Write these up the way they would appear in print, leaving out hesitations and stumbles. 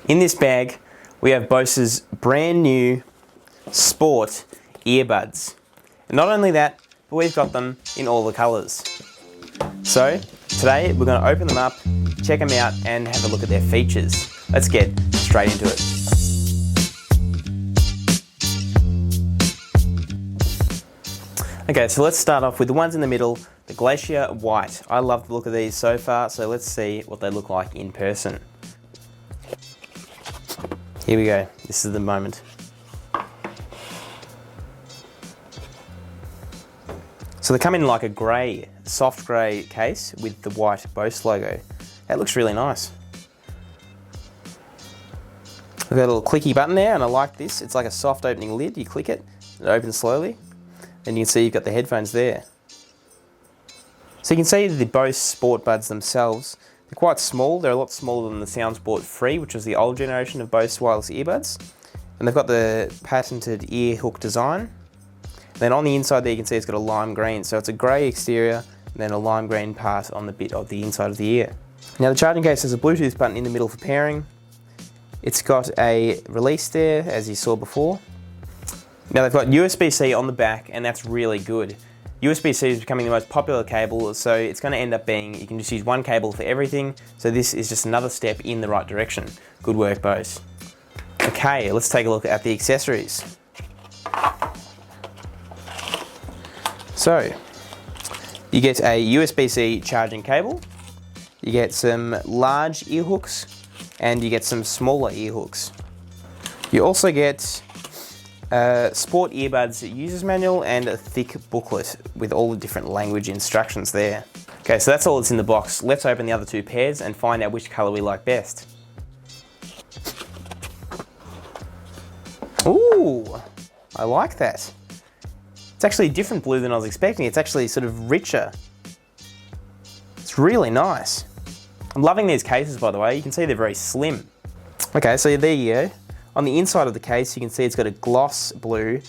In this bag, we have Bose's brand new Sport Earbuds. And not only that, but we've got them in all the colours. So, today we're going to open them up, check them out and have a look at their features. Let's get straight into it. Okay, so let's start off with the ones in the middle, the Glacier White. I love the look of these so far, so let's see what they look like in person. Here we go, this is the moment. So they come in like a grey, soft grey case with the white Bose logo. That looks really nice. We've got a little clicky button there and I like this. It's like a soft opening lid, you click it, it opens slowly. And you can see you've got the headphones there. So you can see the Bose Sport Buds themselves, they're quite small. They're a lot smaller than the SoundSport 3, which was the old generation of Bose wireless earbuds. And they've got the patented ear hook design. Then on the inside there you can see it's got a lime green. So it's a grey exterior and then a lime green part on the bit of the inside of the ear. Now the charging case has a Bluetooth button in the middle for pairing. It's got a release there, as you saw before. Now they've got USB-C on the back and that's really good. USB-C is becoming the most popular cable, so it's going to end up being, you can just use one cable for everything, so this is just another step in the right direction. Good work, Bose. Okay, let's take a look at the accessories. So, you get a USB-C charging cable, you get some large ear hooks, and you get some smaller ear hooks. You also get Sport Earbuds user's manual and a thick booklet with all the different language instructions there. Okay, so that's all that's in the box. Let's open the other two pairs and find out which colour we like best. Ooh, I like that. It's actually a different blue than I was expecting. It's actually sort of richer. It's really nice. I'm loving these cases, by the way. You can see they're very slim. Okay, so there you go. On the inside of the case, you can see it's got a gloss blue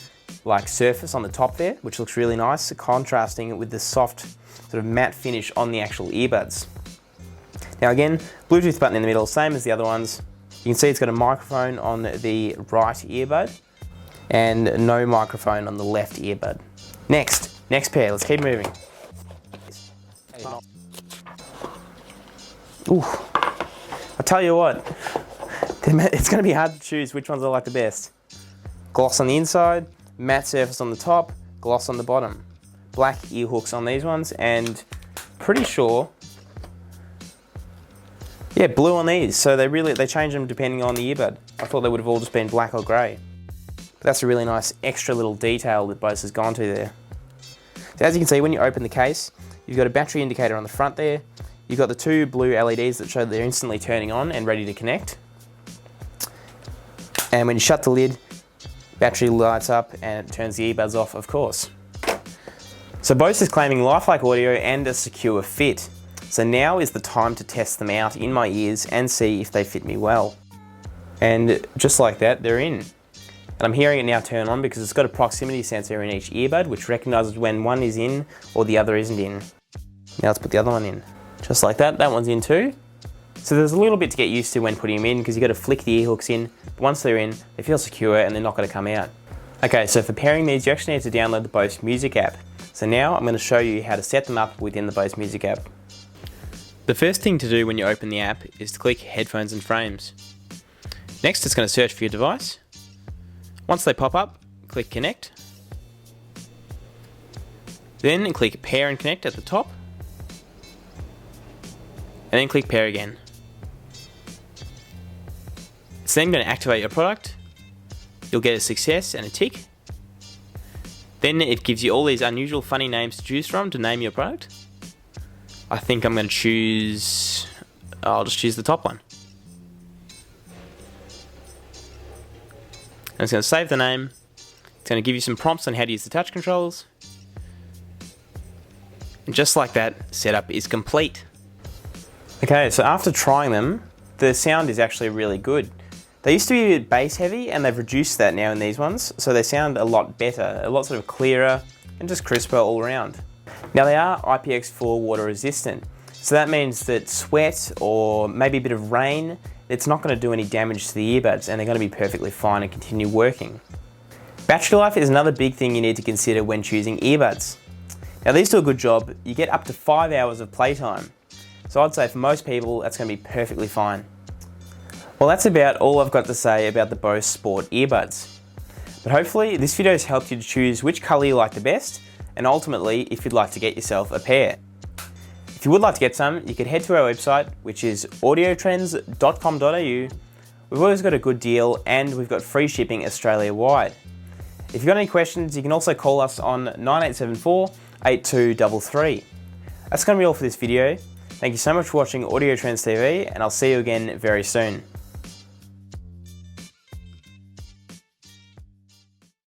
like surface on the top there, which looks really nice, contrasting it with the soft sort of matte finish on the actual earbuds. Now again, Bluetooth button in the middle, same as the other ones. You can see it's got a microphone on the right earbud and no microphone on the left earbud. Next pair, let's keep moving. Ooh, I'll tell you what, it's going to be hard to choose which ones I like the best. Gloss on the inside, matte surface on the top, gloss on the bottom. Black ear hooks on these ones, and pretty sure, yeah, blue on these. So they change them depending on the earbud. I thought they would have all just been black or grey. But that's a really nice extra little detail that Bose has gone to there. So as you can see, when you open the case, you've got a battery indicator on the front there. You've got the two blue LEDs that show that they're instantly turning on and ready to connect. And when you shut the lid, battery lights up and it turns the earbuds off, of course. So Bose is claiming lifelike audio and a secure fit. So now is the time to test them out in my ears and see if they fit me well. And just like that, they're in. And I'm hearing it now turn on because it's got a proximity sensor in each earbud, which recognises when one is in or the other isn't in. Now let's put the other one in. Just like that, that one's in too. So there's a little bit to get used to when putting them in because you've got to flick the ear hooks in. But once they're in, they feel secure and they're not going to come out. Okay, so for pairing these, you actually need to download the Bose Music app. So now I'm going to show you how to set them up within the Bose Music app. The first thing to do when you open the app is to click Headphones and Frames. Next, it's going to search for your device. Once they pop up, click Connect. Then click Pair and Connect at the top. And then click Pair again. It's then going to activate your product. You'll get a success and a tick. Then it gives you all these unusual funny names to choose from to name your product. I think I'm going to choose, I'll just choose the top one. And it's going to save the name. It's going to give you some prompts on how to use the touch controls. And just like that, setup is complete. Okay, so after trying them, the sound is actually really good. They used to be a bit bass heavy and they've reduced that now in these ones, so they sound a lot better, a lot sort of clearer and just crisper all around. Now they are IPX4 water resistant, So that means that sweat or maybe a bit of rain, it's not going to do any damage to the earbuds and they're going to be perfectly fine and continue working. Battery life is another big thing you need to consider when choosing earbuds. Now these do a good job. You get up to 5 hours of playtime. So I'd say for most people that's going to be perfectly fine. Well, that's about all I've got to say about the Bose Sport Earbuds. But hopefully this video has helped you to choose which colour you like the best and ultimately if you'd like to get yourself a pair. If you would like to get some, you could head to our website, which is audiotrends.com.au. We've always got a good deal and we've got free shipping Australia-wide. If you've got any questions, you can also call us on 9874 8233. That's going to be all for this video. Thank you so much for watching AudioTrends TV and I'll see you again very soon.